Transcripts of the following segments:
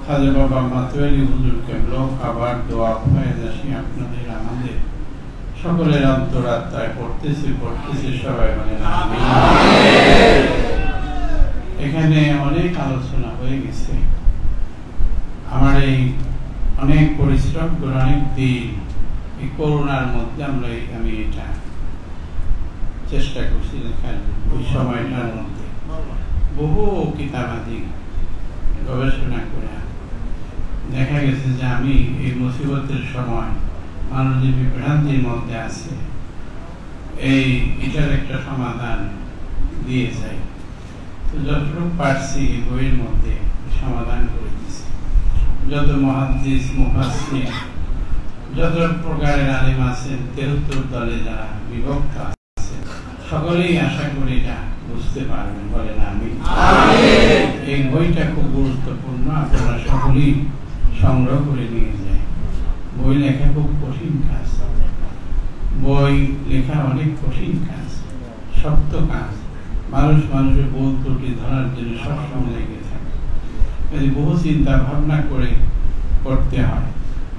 খাজা বাবা মাতোয়ালি হুজুরকে লোক আবার দোয়া ফয়েদাসী আপনাদের আমাদের সকলের অন্তরাত্মায় পড়তেছে সবাই মানে এখানে অনেক আলোচনা হয়ে গেছে। আমার এই অনেক পরিশ্রম করে অনেক দিন এই করোনার মধ্যে আমি এটা চেষ্টা করছি লেখার ওই সময়টার মধ্যে বহু কিতাবাদি গবেষণা করে দেখা গেছে যে আমি এই মুসিবতের সময় মানুষ যে বিভ্রান্তির মধ্যে আছে এটার একটা সমাধান দিয়ে যাই। তো যতটুকু পারছি এই বইয়ের মধ্যে সমাধান করে দিচ্ছি। যত মুহাদ্দিস মুফাসসির যত প্রকারের আলেম আছেন 73 দলে যারা বিভক্ত আছে সকলেই আশা করি এটা বুঝতে পারবেন, বলেন আমিন। এই বইটা খুব গুরুত্বপূর্ণ, আপনারা সকলেই সংগ্রহ করে নিয়ে যায়। বই লেখা খুব কঠিন কাজ, বই লেখা অনেক কঠিন কাজ, শক্ত কাজ। মানুষের ভুল ত্রুটি ধরার জন্য সবসময় লেগে থাকে, বহু চিন্তা ভাবনা করে করতে হয়।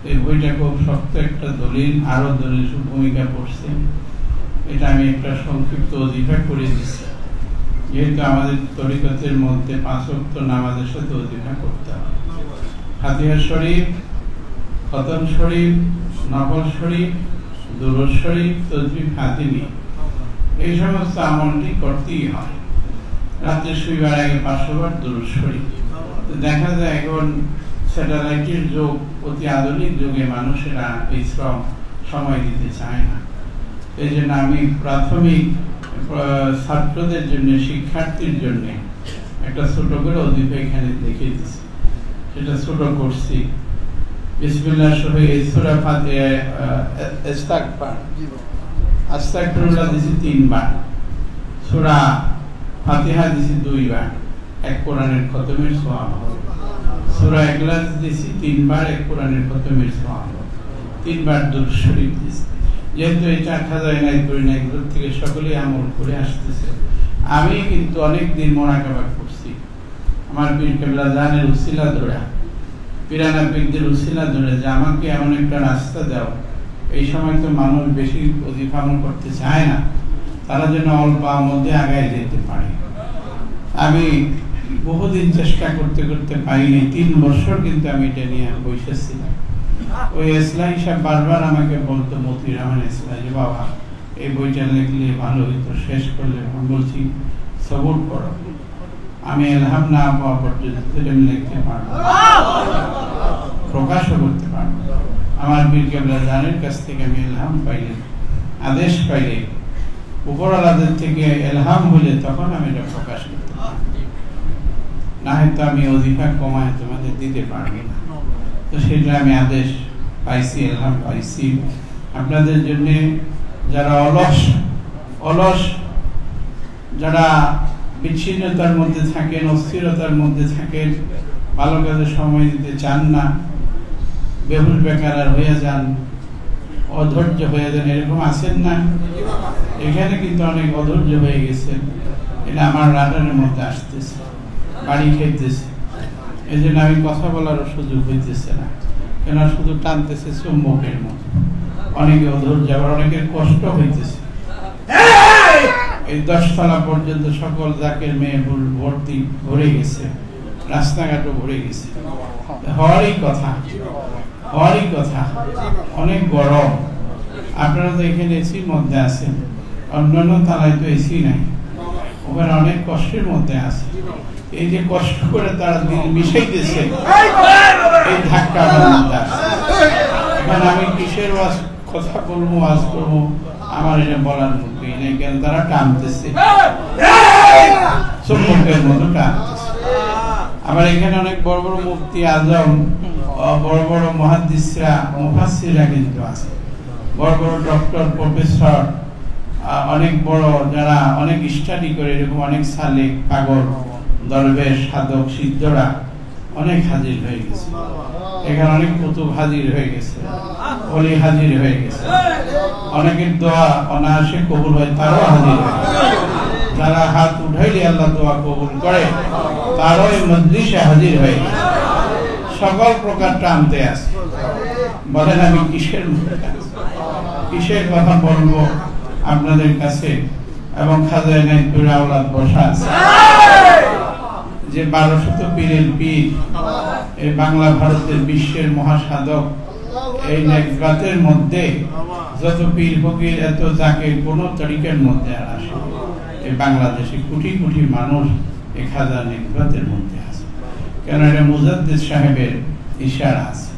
এই বইটা খুব শক্ত একটা দলিল, আরো দলিল ভূমিকা পড়ছে। এটা আমি একটা সংক্ষিপ্ত ওজিফা করে দিচ্ছি, যেহেতু আমাদের তরিকতের মধ্যে 5 ওয়াক্ত নামাজের সাথে ওজিফা করতে হয়। ফাতিহা শরীফ, খতম শরীফ, নফল শরীফ, দুরূদ শরীফ, তাসবিহ ফাতিমি, এই সমস্ত আমলটি করতেই হয়। রাতে শুইবার আগে 500 বার দুরূদ শরীফ। দেখা যায় এখন স্যাটেলাইটের যুগ, অতি আধুনিক যুগে মানুষেরা এই শ্রম সময় দিতে চায় না। এই জন্য আমি প্রাথমিক ছাত্রদের জন্য, শিক্ষার্থীর জন্য একটা ছোট করে ওজিফা এখানে লিখে দিচ্ছি, সেটা ছোট করছি। বিসমিল্লাহ সহ এই সূরা ফাতিহা আস্তাগফিরুল্লাহ দিছি 3 বার, সূরা ফাতিহা দিছি 2 বার, এক কোরআনের খতমের সওয়াব। সূরা ইখলাস দিছি 3 বার, এক কোরআনের খতমের সওয়াব। 3 বার দুরূদ শরীফ দিছি। যেহেতু এটা খাজায় নাই করি না, এগুলোর থেকে সকলেই আমল করে আসতেছে। আমি কিন্তু অনেকদিন মোরাকাবা করছি, আমার পীর কেবলা জানের উসিলা ধরে, পিরানা পীরদের উসিলা ধরে, যে আমাকে এমন একটা রাস্তা দাও। এই সময় তো মানুষ বেশি ওজিফা আমল করতে চায় না, তারা যেন অল্প মধ্যে আগায় যেতে পারে। আমি বহুদিন চেষ্টা করতে করতে পারিনি, 3 বছর কিন্তু আমি এটা নিয়ে বসেছিলাম। ওই ইসলামী সাহেব বারবার আমাকে বলতো, মতিউর রহমান ইসলামী, যে বাবা এই বইটা লিখলে ভালো হইতো, শেষ করলে। আমি বলছি সবুর করো, আমি এলহাম না পাওয়া পর্যন্ত আমি লিখতে পারবো, প্রকাশও করতে পারবো। আমার পীর কেবলা জানের কাছ থেকে আমি এলহাম পাইলে, আদেশ পাইলে, উপরওয়ালাদের থেকে এলহাম হলে তখন আমি এটা প্রকাশ করতে পারবো, না হয়তো আমি ওজিফা কমায় তোমাদের দিতে পারবো না। তো সেটা আমি আদেশ পাইছি, এলহাম পাইছি। আপনাদের জন্য যারা অলস, যারা বিচ্ছিন্নতার মধ্যে থাকেন, অস্থিরতার মধ্যে থাকেন, ভালো কাজে সময় দিতে চান না, বেহুশ বেকার হয়ে যান, অধৈর্য হয়ে যান, এরকম আছেন না? এখানে কিন্তু অনেক অধৈর্য হয়ে গেছেন। এটা আমার রাডারের মধ্যে আসতেছে, বাড়ি খেতেছে। এই জন্য আমি কথা বলারও সুযোগ হইতেছে না, কেন শুধু টানতেছে চুম্বকের মতো। অনেকে অধৈর্য, আবার অনেকের কষ্ট হইতেছে। এই 10 তলা পর্যন্ত সকল জাকের মেয়ে ভর্তি ভরে গেছে, রাস্তাঘাটও ভরে গেছে। হওয়ারই কথা, অনেক গরম। আপনারা তো এখানে এসির মধ্যে আছেন, অন্যান্য তালায় তো এসি নাই, ওখানে অনেক কষ্টের মধ্যে আছে। এই যে কষ্ট করে তারা দিন মিশাইতেছে, এই ধাক্কা এখন আমি কিসের কথা বলবো, ওয়াজ করবো, আমার এটা বলার মুখেই নেই। কেন তারা টানতেছে, চুম্বকের মতো টানতেছে। আবার এখানে অনেক বড় বড় মুফতি আজম, বড় বড় মুহাদ্দিসরা, মুফাসসিররা কিন্তু আছে, বড় বড় ডক্টর, প্রফেসর, অনেক বড় যারা অনেক স্টাডি করে, এরকম অনেক সালেক, পাগল, দরবেশ, সাধক, সিদ্ধরা অনেক হাজির হয়ে গেছে। এখানে অনেক কুতুব হাজির হয়ে গেছে, ওলি হাজির হয়ে গেছে। অনেকের দোয়া অনায়াসে কবুল হয়, তারাও হাজির হয়ে গেছে। যারা হাত উঠাইলে আল্লাহ দোয়া কবুল করে, তারাও এই মজলিসে হাজির হয়ে গেছে। সকল প্রকার টানতে আছে। বলেন আমি কিসের কথা বলবো আপনাদের কাছে? এবং খাজা এনায়েতপুর আওলাদ বসা আছে যে 1200 পীরের পীর, এই বাংলা ভারতের বিশ্বের মহাসাধক, এই নেকবাতের মধ্যে যত পীর ফকির এত জাকের কোন তরিকার মধ্যে আর আসে। এই বাংলাদেশে কোটি কোটি মানুষ এই খাজা নেকবাতের মধ্যে আছে। কেন এটা মুজাদ্দিদ সাহেবের ইশারা আছে,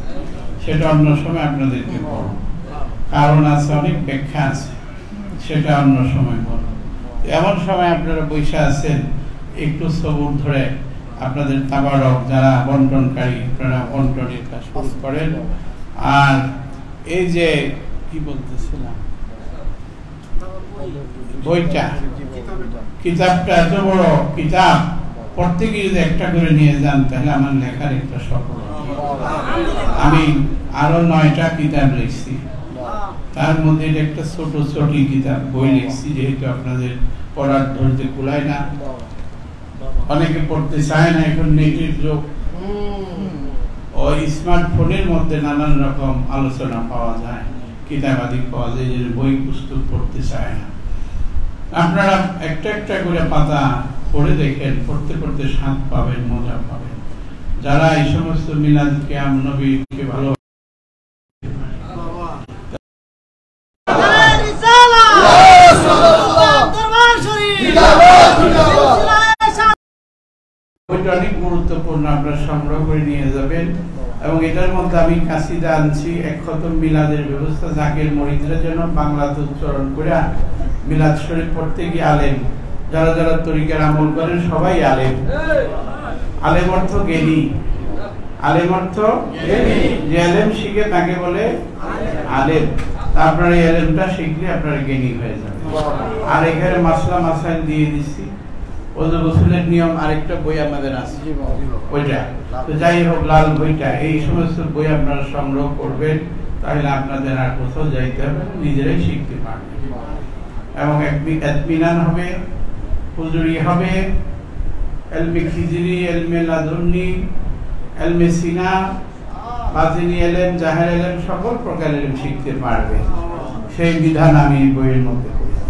সেটা অন্য সময় আপনাদেরকে বলব। কারণ আছে, অনেক ব্যাখ্যা আছে, সেটা অন্য সময় বলব। এমন সময় আপনারা বৈশা আছেন, একটু সবুর ধরে আপনাদের তাবারক যারা বন্টনকারী, আপনারা বন্টনের কাজ শুরু করেন। আর এই যে কি বলতেছিলাম, বইটা, কিতাবটা এত বড় কিতাব, প্রত্যেকে যদি একটা করে নিয়ে যান তাহলে আমার লেখার একটা সফলতা। আমি আরো 9টা কিতাব লিখছি, তার মধ্যে একটা ছোট ছোট কিতাব বই লিখছি, যেহেতু আপনাদের পড়ার ধরতে কুলায় না, অনেকে পড়তে চায় না। এখন নেটের যুগ, ওই স্মার্টফোনের মধ্যে নানান রকম আলোচনা পাওয়া যায়, কিতাবাদি পাওয়া যায়, যে বই পুস্তক পড়তে চায় না। আপনারা একটা একটা করে পাতা পড়ে দেখেন, পড়তে পড়তে স্বাদ পাবেন, মজা পাবেন। যারা এই সমস্ত মিলাদ কিয়াম নবীকে ভালো অনেক গুরুত্বপূর্ণ, আপনারা সংগ্রহ করে নিয়ে যাবেন। এবং এটার মধ্যে আমি কাসিদা আনছি, এক খতম মিলাদের ব্যবস্থা, জাকের মরিদরা যেন বাংলাতে উচ্চারণ করে মিলাদ শরীফ পড়তে গিয়ে আলেম, যারা যারা তরিকার আমল করেন সবাই আলেম। আলেম অর্থ জ্ঞানী, আলেম অর্থ যে আলেম শিখে তাকে বলে আলেম। আপনারা এই আলেমটা শিখলে আপনারা জ্ঞানী হয়ে যাবে। আর এখানে মাসলা মাসাইল দিয়ে দিচ্ছি। ওযু গোসলের নিয়ম আরেকটা বই আমাদের আছে, ওইটা তো যাই হোক, লাল বইটা, এই সমস্ত বই আপনারা সংগ্রহ করবেন, তাহলে আপনাদের আর কোথাও যাইতে হবে, নিজেরাই শিখতে পারবেন। এবং ইতমিনান হবে, হুজুরি হবে, ইলমে খিজরি, ইলমে লাদুন্নি, ইলমে সিনা, বাতিনি ইলম, জাহের ইলম, সকল প্রকার ইলম শিখতে পারবে। সেই বিধান আমি বইয়ের মধ্যে করেছি।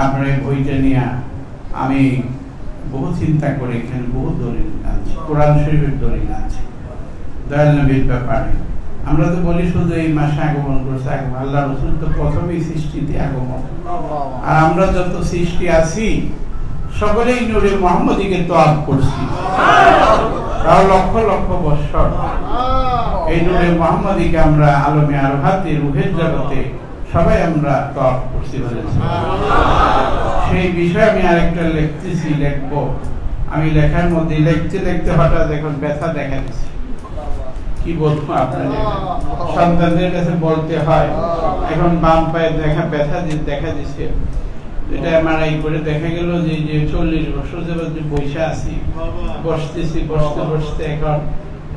আপনারা এই বইটা নিয়ে আমি বহু চিন্তা করে এখানে বহু দলিল আনছি, কোরআন শরীফের দলিল আনছি, দয়াল নবীর ব্যাপারে। আমরা তো বলি শুধু এই মাসে আগমন করেছে, আল্লাহ রাসূল তো প্রথমেই সৃষ্টিতে আগমন। আর আমরা যত সৃষ্টি আছি সকলেই নূরে মুহাম্মদীকে তওয়াব করছি, তাও লক্ষ লক্ষ বছর। এই নূরে মুহাম্মদীকে আমরা আলমে আরহাতে, রূহের জগতে সবাই আমরা তওয়াব করছি বলেছি। সেই বিষয়ে আমি আরেকটা লিখতেছি, লিখবো। আমি লেখার মধ্যে লিখতে লিখতে হঠাৎ এখন ব্যথা দেখা দিচ্ছে। কি বলবো আপনাদের, সন্তানদের কাছে বলতে হয়। এখন বাম পায়ে ব্যথা দেখা দিচ্ছে। এটা এমআরআই করে দেখা গেল যে 40 বছর যাবত যে বসে আছি, বসতেছি, বসতে বসতে এখন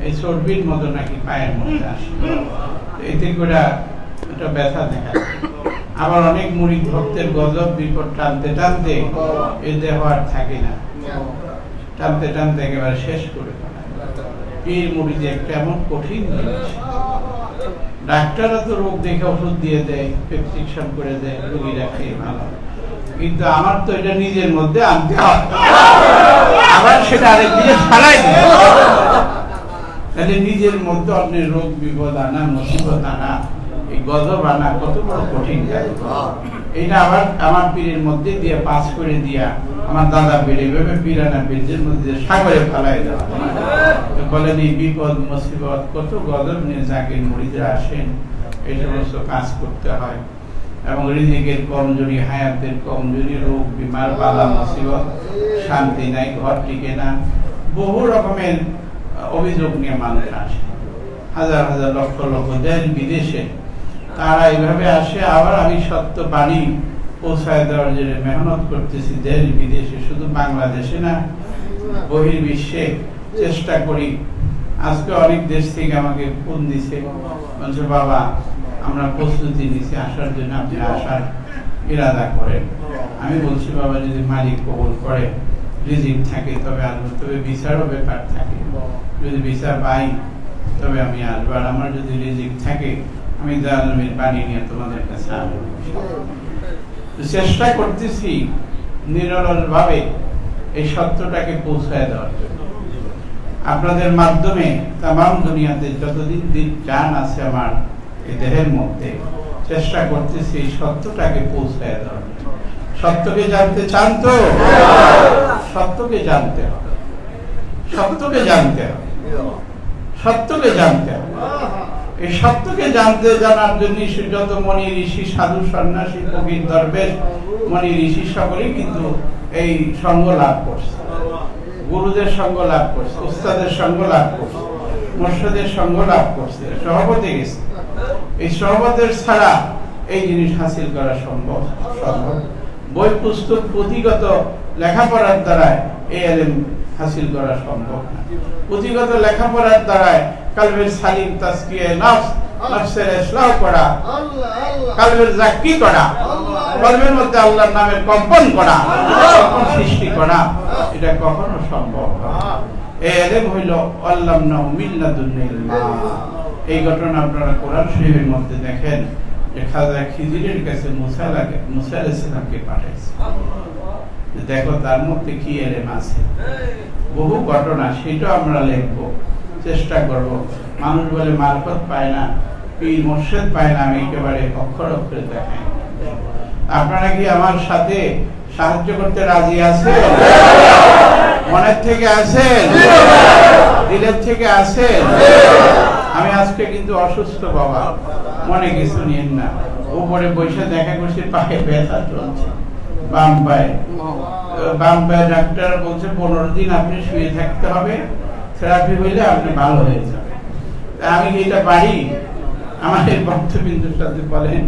এই চর্বির মতো নাকি পায়ের মধ্যে আসে, এতে করে এটা ব্যথা দেখা যায়। আবার অনেক মুরিদ ভক্তের গজব বিপদ টানতে টানতে এই দেহ আর থাকে না, টানতে টানতে একেবারে শেষ করে ফেলে। পীর মুরিদ একটা এমন কঠিন জিনিস, ডাক্তাররা তো রোগ দেখে ওষুধ দিয়ে দেয়, প্রেসক্রিপশন করে দেয়, রোগীরা খেয়ে ভালো। কিন্তু আমার তো এটা নিজের মধ্যে আনতে হয়, আবার সেটা আরেক দিকে ফালাই দেয়। তাহলে নিজের মধ্যে আপনি রোগ বিপদ আনা, মুসিবত আনা, এই গজব আনা কত বড় কঠিন কাজ। এটা আবার আমার পীরের মধ্যে দিয়ে পাস করে দিয়া আমার দাদা বেড়ে ভেবে পীরানা বীর্যের মধ্যে সাগরে ফালাই দেওয়া। বলেন এই বিপদ মুসিবত কত গজব নিয়ে জাকের মুরিদরা আসেন, এই সমস্ত কাজ করতে হয়। এবং রিজিকের কমজোরি, হায়াতের কমজোরি, রোগ বিমার, বালা মুসিবত, শান্তি নাই, ঘর টিকে না, বহু রকমের অভিযোগ নিয়ে মানুষ আসে, হাজার হাজার লক্ষ লক্ষ দেশ বিদেশে তারা এইভাবে আসে। আবার আমি সত্য বাণী পৌঁছায় দেওয়ার জন্য মেহনত করতেছি দেশ বিদেশে, শুধু বাংলাদেশে না, বহির্বিশ্বে চেষ্টা করি। আজকে অনেক দেশ থেকে আমাকে ফোন দিছে, বলছে বাবা আমরা প্রস্তুতি নিচ্ছি আসার জন্য, আপনি আসার ইরাদা করেন। আমি বলছি বাবা যদি মালিক কবুল করে, রিজিক থাকে তবে আসবো, তবে ভিসারও ব্যাপার থাকে। যদি ভিসা পাই তবে আমি আসবো। আর আমার যদি রিজিক থাকে আমি জাহান্নামের পানি নিয়ে তোমাদের কাছে আসবো। চেষ্টা করতেছি নিরলসভাবে এই সত্যটাকে পৌঁছায় দেওয়ার জন্য। আপনাদের মাধ্যমে তামাম দুনিয়াতে যতদিন দিন জান আছে আমার এই দেহের মধ্যে, চেষ্টা করতেছি এই সত্যটাকে পৌঁছায় দেওয়ার জন্য। সত্যকে জানতে চান তো? সত্যকে জানতে হবে, সত্যকে জানতে হবে, সত্যকে জানতে হবে। এই সত্যকে জানতে জানার জন্য যত মনি ঋষি, সাধু, সন্ন্যাসী, কবির, দরবেশ, মনি ঋষি সকলেই কিন্তু এই সঙ্গ লাভ করছে, গুরুদের সঙ্গ লাভ করছে, উস্তাদের সঙ্গ লাভ করছে, মুর্শিদের সঙ্গ লাভ করছে, সহবতে গেছে। এই সহবতের ছাড়া এই জিনিস হাসিল করা সম্ভব। বই পুস্তক পুঁথিগত লেখাপড়ার দ্বারায় এই ইলম হাসিল করা সম্ভব না। পুঁথিগত লেখাপড়ার দ্বারায় কলবের সালিম তাজকিয়ে নফস, নফসের ইসলাহ করা, কলবের জাকি করা, কলবের মধ্যে আল্লাহর নামের কম্পন করা, কম্পন সৃষ্টি করা, এটা কখনো সম্ভব না। এই ইলম হইল আল্লামনাহু মিন লাদুন্নি ইলমা। এই ঘটনা আপনারা কোরআন শরীফের মধ্যে দেখেন যে খাজা খিজিরের কাছে মুসা আলাইহিস সালামকে পাঠাইছে। দেখো তার মধ্যে কি ইলম আছে, বহু ঘটনা, সেটা আমরা লিখবো, চেষ্টা করব। মানুষ বলে মারফত পায় না, পীর মুর্শিদ পায় না, আমি একেবারে অক্ষর অক্ষরে দেখাই। আপনারা কি আমার সাথে সাহায্য করতে রাজি আছেন? মনের থেকে আছেন? দিলের থেকে আছেন? আমি আজকে কিন্তু অসুস্থ বাবা, মনে কিছু নিয়েন না। উপরে বসে দেখা করছি পায়ে ব্যথা চলছে, বাম পায়ে ডাক্তার বলছে 15 দিন আপনি শুয়ে থাকতে হবে, থেরাপি হইলে আপনি ভালো হয়ে যাবে। আমি কি এটা পারি? আমাদের ভক্তবিন্দুর সাথে বলেন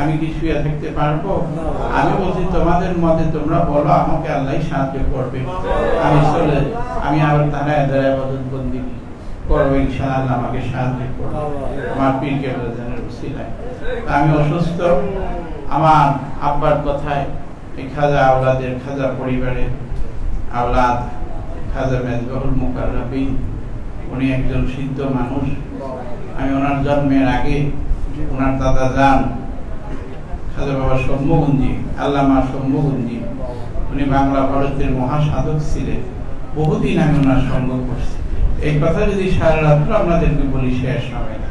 আমি কি শুয়ে থাকতে পারবো? আমি বলছি তোমাদের মতে তোমরা বলো, আমাকে আল্লাহ সাহায্য করবে, আমি আবার দাঁড়ায় ইবাদত বন্দি করবো, ইনশাআল্লাহ আমাকে সাহায্য করবে আমার পীর কেবলার উসিলায়। আমি অসুস্থ, আমার আব্বার কথায় এই খাজা আওলাদের, খাজা পরিবারের আওলাদ খাজা মেজবাহুল মুকাররবিন, উনি একজন সিদ্ধ মানুষ। আমি ওনার জন্মের আগে ওনার দাদা যান খাজা বাবা শম্ভুগঞ্জি, আল্লামা শম্ভুগঞ্জি, উনি বাংলা ভারতের মহাসাধক ছিলেন। বহুদিন আমি ওনার সঙ্গ করছি। এই কথা যদি সারা রাত্র আপনাদেরকে বলি শেষ হবে না।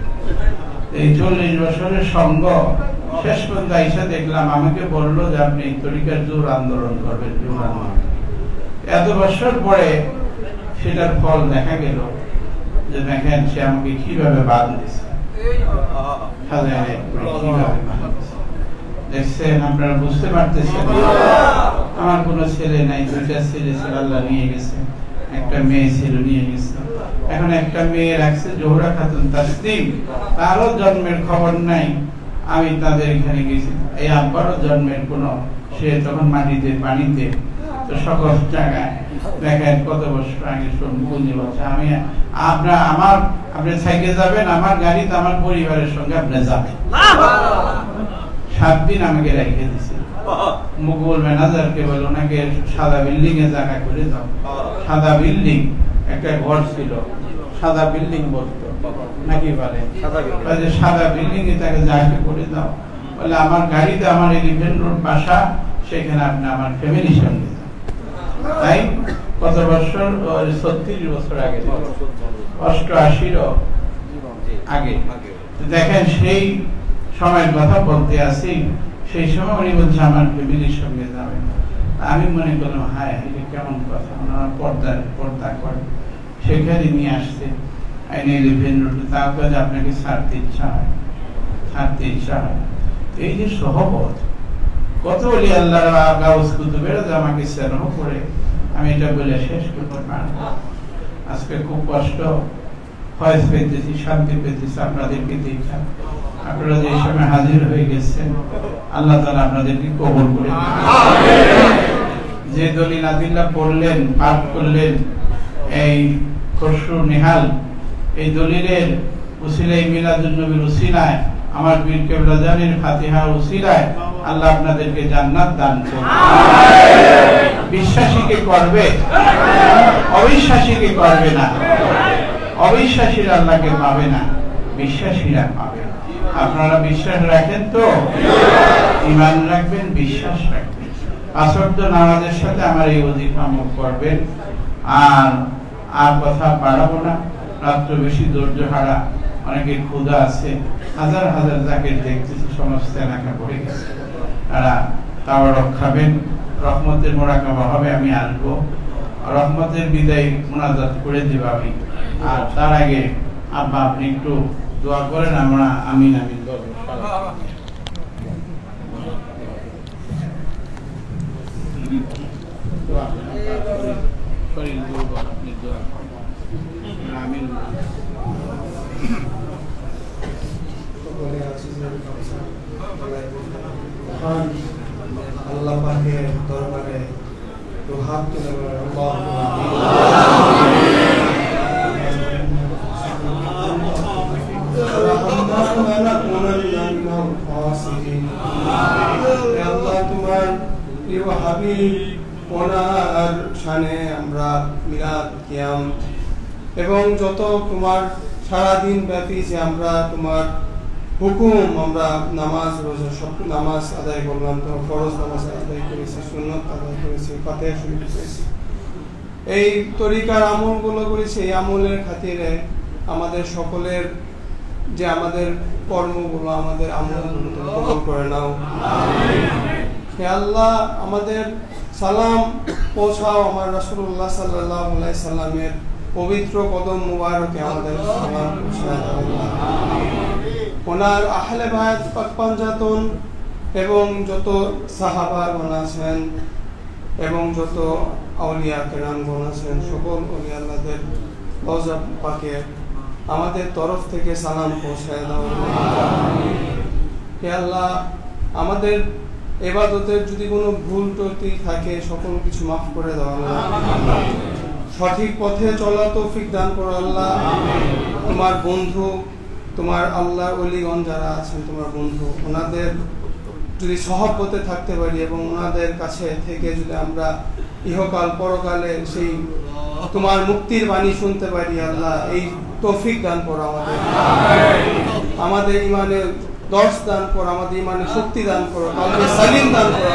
এই 40 বছরের সঙ্গ শেষ পর্যন্ত আইসা দেখলাম, আমাকে বললো যে আপনি তরিকার জোর আন্দোলন করবেন, জোর আন্দোলন। এত বছর পরে সেটার ফল দেখা গেল, যে দেখেন সে আমাকে কিভাবে বাদ দিচ্ছে, দেখছেন আপনারা, বুঝতে পারতেছেন। আমার কোনো ছেলে নাই, 2টা ছেলে ছিল আল্লাহ নিয়ে গেছে, একটা মেয়ে ছিল নিয়ে গেছে। এখন একটা মেয়ে রাখছে জোহরা খাতুন তাসলিম, তারও জন্মের খবর নাই। আমি তাদের এখানে গেছি, এই আব্বারও জন্মের কোনো, সে তখন মাটিতে পানিতে, তো সকল জায়গায় দেখেন কত বছর আগে বুঝতে পারছে। আমি আপনি সাইকেল যাবেন, আমার গাড়িতে আমার পরিবারের সঙ্গে আপনি যাবেন। 7 দিন আমাকে রেখে দিছে। মুকুল ম্যানেজারকে বলে ওনাকে সাদা বিল্ডিং এ জায়গা করে দাও। সাদা বিল্ডিং, একটা ঘর ছিল, সাদা বিল্ডিং বলতো নাকি বলে, সাদা বিল্ডিং এ তাকে জায়গা করে দাও। বলে আমার গাড়িতে আমার এলিফ্যান্ট রোড বাসা, সেখানে আপনি আমার ফ্যামিলির সঙ্গে যান। তাই কত বছর, 36 বছর আগে, 88 আগে। দেখেন সেই সময়ের কথা বলতে আসি, সেই সময় উনি বলছে আমার ফ্যামিলির সঙ্গে যাবেন। আমি মনে করলাম হায় এটা কেমন কথা, ওনারা পর্দা করে, সেখানে নিয়ে আসছে আইনে এলিফ্যান্ট রোড। তাও কাজ আপনাকে ছাড়তে ইচ্ছা হয়, ছাড়তে ইচ্ছা হয়। এই যে সহবত, কত বলি আল্লাহ গাউস কুতুবের আমাকে স্নেহ করে, আমি এটা বলে শেষ করতে পারব। আজকে খুব কষ্ট, ফয়েজ পেতেছি, শান্তি পেতেছি আপনাদেরকে দেখা। আপনারা যে সময় হাজির হয়ে গেছেন, আল্লাহ তাআলা আপনাদেরকে কবুল করে নিন। যে দলিল আদিল্লাহ পড়লেন, পাঠ করলেন, এই খসরু নেহাল, এই দলিলের উসিলায়, মিলাদুন নবীর উসিলায়, আমার পীর কেবলা জানের ফাতিহা উসিলায় আল্লাহ আপনাদেরকে জান্নাত দান করুন। বিশ্বাসীকে করবে, অবিশ্বাসীকে করবে না। অবিশ্বাসীরা আল্লাহকে পাবে না, বিশ্বাসীরা পাবে। আপনারা বিশ্বাস রাখেন তো? ঈমান রাখবেন, বিশ্বাস রাখবেন। 5 ওয়াক্ত নামাজের সাথে আমার এই ওজিফা আমল করবেন। আর কথা বাড়াবো না, রাত্র বেশি ধৈর্য হারা, অনেকে ক্ষুধা আছে, হাজার হাজার যাকে দেখতেছি সমস্ত এলাকা পড়ে গেছে, তারা তাওয়ারক খাবেন, রহমতের মোরাকাবা হবে, আমি আসবো, রহমতের বিদায় মোনাজাত করে দেব আমি। আর তার আগে আব্বা আপনি একটু দোয়া করেন, আমরা আমিন আমিন বলবো। আল্লাহ পাকের দরবারে তো হাত তুলে বলেন আল্লাহুম্মা আল্লাহ তোমার প্রিয় হাবিব ওনার শানে আমরা মিলাদ কিয়াম এবং যত তোমার সারাদিন ব্যাপী যে আমরা তোমার হুকুম, আমরা নামাজ রোজা সব নামাজ আদায় করলাম, তো ফরজ নামাজ আদায় করেছি, সুন্নত আদায় করেছি, ফাতিহা শরীফ করেছি, এই তরিকার আমলগুলো করেছি। এই আমলের খাতিরে আমাদের সকলের যে আমাদের কর্মগুলো, আমাদের আমলগুলো তুমি কবুল করে নাও। হে আল্লাহ, আমাদের সালাম পৌঁছাও আমার রাসূলুল্লাহ সাল্লাল্লাহু আলাইহি সাল্লামের পবিত্র কদম মুবারকে আমাদের সালাম পৌঁছায় দাও। ওনার আহলে বায়াত পাক পাঞ্জাতন এবং যত সাহাবাগণ আছেন এবং যত আউলিয়া কেরামগণ আছেন, সকল আউলিয়া আল্লাহদের রওজা পাকে আমাদের তরফ থেকে সালাম পৌঁছায় দাও। হে আল্লাহ, আমাদের ইবাদতের যদি কোনো ভুল ত্রুটি থাকে সকল কিছু মাফ করে দাও আল্লাহ। সঠিক পথে চলা তৌফিক দান করো আল্লাহ। তোমার বন্ধু, তোমার আল্লাহর ওলিগণ যারা আছেন তোমার বন্ধু, ওনাদের যদি সহবতে থাকতে পারি এবং ওনাদের কাছে থেকে যদি আমরা ইহকাল পরকালে সেই তোমার মুক্তির বাণী শুনতে পারি আল্লাহ, এই তৌফিক দান করো আমাদের। আমাদের ইমানে দর্শ দান করো, আমাদের ইমানে শক্তি দান করো, কলবে সালিম দান করো,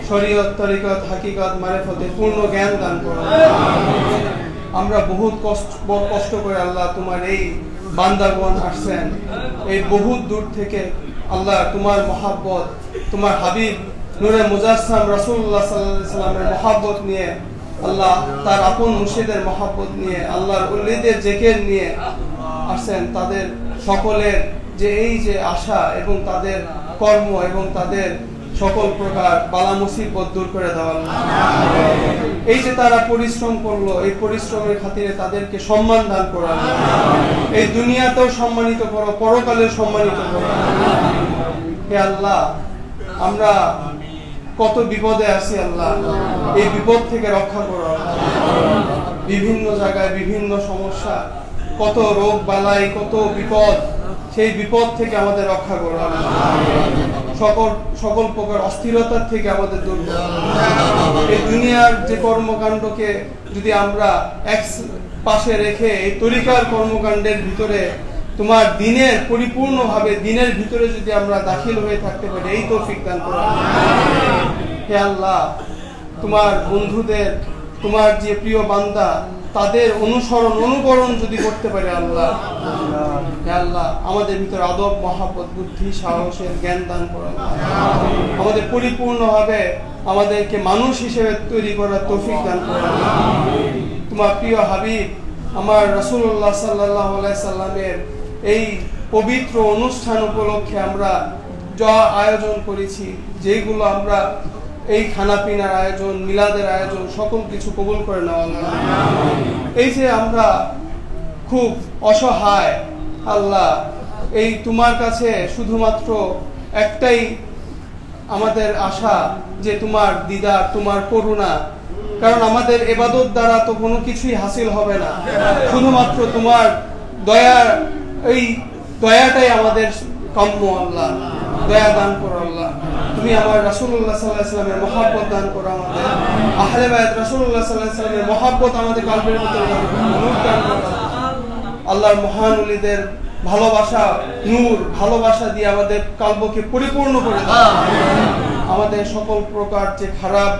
শরীয়ত তরিকত হাকিকত মারিফতে পূর্ণ জ্ঞান দান করো। আমরা বহুত কষ্ট করে আল্লাহ তোমার এই বান্দাগণ আসছেন এই বহুত দূর থেকে আল্লাহ, তোমার মহাব্বত, তোমার হাবিব নূরে মুজাসসাম রাসূলুল্লাহ সাল্লাল্লাহু আলাইহি সাল্লামের মহাব্বত নিয়ে আল্লাহ, তার আপন মুর্শিদের মহাব্বত নিয়ে, আল্লাহর ওলিদের জিকির নিয়ে আসছেন। তাদের সকলের যে এই যে আশা এবং তাদের কর্ম এবং তাদের সকল প্রকার বালা মুসিবত দূর করে দেওয়া। এই যে তারা পরিশ্রম করলো, এই পরিশ্রমের খাতিরে তাদেরকে সম্মান দান করা, এই দুনিয়াতেও সম্মানিত করো, পরকালেও সম্মানিত করো। হে আল্লাহ, আমরা কত বিপদে আছি আল্লাহ, এই বিপদ থেকে রক্ষা করো। বিভিন্ন জায়গায় বিভিন্ন সমস্যা, কত রোগ বালাই, কত বিপদ, সেই বিপদ থেকে আমাদের রক্ষা করো। সকল প্রকার অস্থিরতার থেকে আমাদের দূর করো। এই দুনিয়ার যে কর্মকাণ্ডকে যদি আমরা এক পাশে রেখে এই তরিকার কর্মকাণ্ডের ভিতরে তোমার দিনের পরিপূর্ণভাবে দিনের ভিতরে যদি আমরা দাখিল হয়ে থাকতে পারি, এই তৌফিক দান করো। হে আল্লাহ, তোমার বন্ধুদের, তোমার যে প্রিয় বান্দা, তাদের অনুকরণ যদি করতে পারে আল্লাহ, হে আল্লাহ, আমাদের ভিতরে আদব, মহাব্বত, বুদ্ধি, সাহসের জ্ঞান দান করো। আমাদের পরিপূর্ণভাবে আমাদেরকে মানুষ হিসেবে তৈরি করার তৌফিক দান করো। তোমার প্রিয় হাবিব আমার রাসূলুল্লাহ সাল্লাল্লাহু আলাইহি সাল্লামের এই পবিত্র অনুষ্ঠান উপলক্ষে আমরা যা আয়োজন করেছি, যেগুলো আমরা এই খানা পিনার আয়োজন, মিলাদের আয়োজন, সকল কিছু কবুল করে নেওয়া। এই যে আমরা খুব অসহায় আল্লাহ, এই তোমার কাছে শুধুমাত্র একটাই আমাদের আশা যে তোমার দিদার, তোমার করুণা, কারণ আমাদের ইবাদত দ্বারা তো কোনো কিছুই হাসিল হবে না, শুধুমাত্র তোমার দয়া, এই দয়াটাই আমাদের কাম্য আল্লাহ। দয়া দান করো আল্লাহ। তুমি আমার রাসূলুল্লাহ সাল্লাল্লাহু আলাইহি ওয়াসাল্লামের মহব্বত দান করো, আমাদের আহলে বায়াত রাসূলুল্লাহ সাল্লাল্লাহু আলাইহি ওয়াসাল্লামের মহব্বত আমাদের কলবের ভিতরে দান করো, নূর দান করো। আল্লাহর মহান ওলিদের ভালোবাসা, নূর, ভালোবাসা দিয়ে আমাদের কলবকে পরিপূর্ণ করে দাও। আমাদের সকল প্রকার যে খারাপ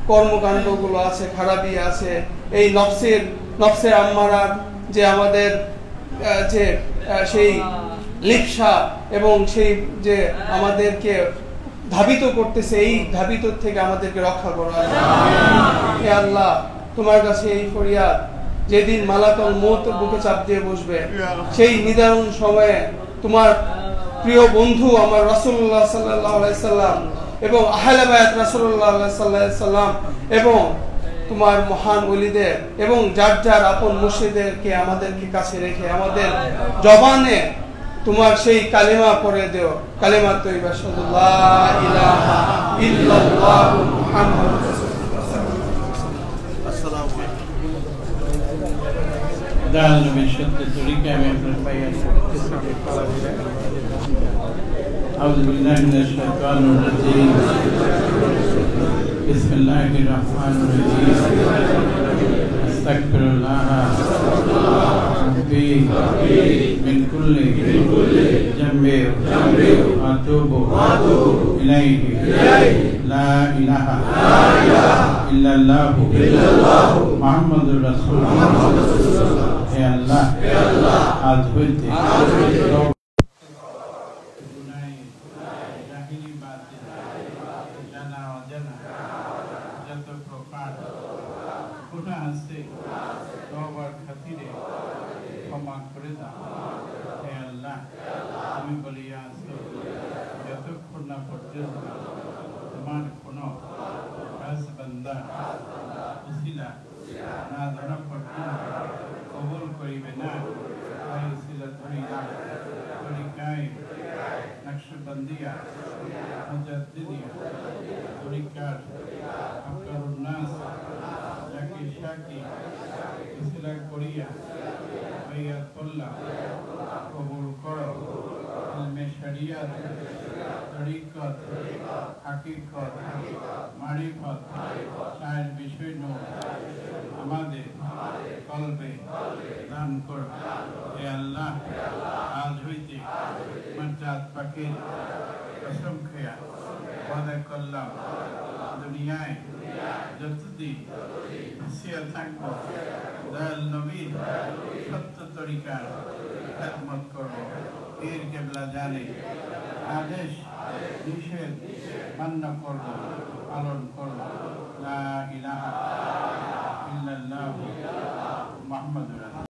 কর্মকাণ্ডগুলো আছে, খারাপই আছে, এই নফসের আম্মারার যে আমাদের যে সেই লিপ্সা এবং সেই যে আমাদেরকে ধাবিত করতেছে, এই ধাবিত থেকে আমাদেরকে রক্ষা করো। হে আল্লাহ, তোমার কাছে এই ফরিয়াদ, যেদিন মালাকুল মউত বুকে চাপ দিয়ে বসবে, সেই নিদারুণ সময়ে তোমার প্রিয় বন্ধু আমার রাসূলুল্লাহ সাল্লাল্লাহু আলাইহি সাল্লাম এবং আহলে বায়াত রাসূলুল্লাহ সাল্লাল্লাহু আলাইহি সাল্লাম এবং তোমার মহান ওলিদের এবং যার যার আপন মুর্শিদদেরকে আমাদেরকে কাছে রেখে আমাদের জবানে তোমার সেই কালিমা পড়ে দিও, কালিমা তৈয়বা লা ইলাহা ইল্লাল্লাহ মুহাম্মাদুর রাসূলুল্লাহ। আসসালামু আলাইকুম। দাল নবী সত্য তরিকা में अपने पाया আউযু বিল্লাহি মিনাশ শাইতানির রাজীম বিসমিল্লাহির রহমানির রহিম আস্তাগফিরুল্লাহ ربي من كل ذنب وأتوب إليه لا إله إلا الله محمد رسول الله يا الله আজ হইতে জানা অজানা যত প্রকার গুনাহ আছে তওবার খাতিরে ক্ষমা করে দাও। হে আল্লাহ, আমি বলি আছি যতক্ষণ না পর্যন্ত তোমার কোনো খাস বান্দা উসিলা না ধরা পর্যন্ত কবুল করিবে না। তাই উসিলা ধরিয়া তরিকায় নকশবন্দিয়া মুজাদ্দিদিয়া তরিকার আফকারুন নাস জাকির শাকি উসিলা করিয়া বাইয়াত করলাম, কবুল করো। ইলমে শরিয়ত, তরিকত, হাকিকত, মারিফত, চার বিষয় নূর আমাদের কলবে দান করো। হে আল্লাহ, আজ হইতে মজ্জাত পাকের কসম খেয়া ওয়াদা করলাম, দুনিয়ায় যতদিন হাসিয়া থাকব দয়াল নবীর সত্য তরিকার খেদমত করব। পীর কেবলা জানে আদেশ নিষেধ মান্য করব, পালন করব।